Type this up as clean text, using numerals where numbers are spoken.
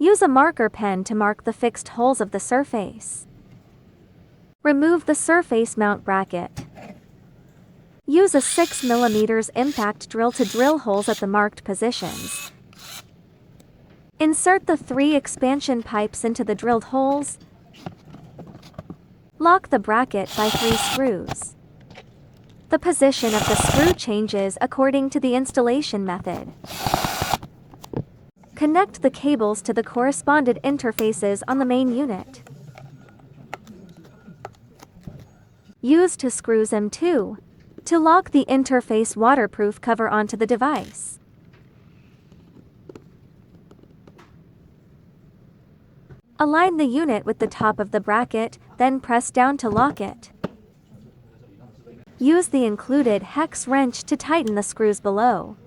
Use a marker pen to mark the fixed holes of the surface. Remove the surface mount bracket. Use a 6 mm impact drill to drill holes at the marked positions. Insert the 3 expansion pipes into the drilled holes. Lock the bracket by 3 screws. The position of the screw changes according to the installation method. Connect the cables to the corresponded interfaces on the main unit. Use 2 screws M2 to lock the interface waterproof cover onto the device. Align the unit with the top of the bracket, then press down to lock it. Use the included hex wrench to tighten the screws below.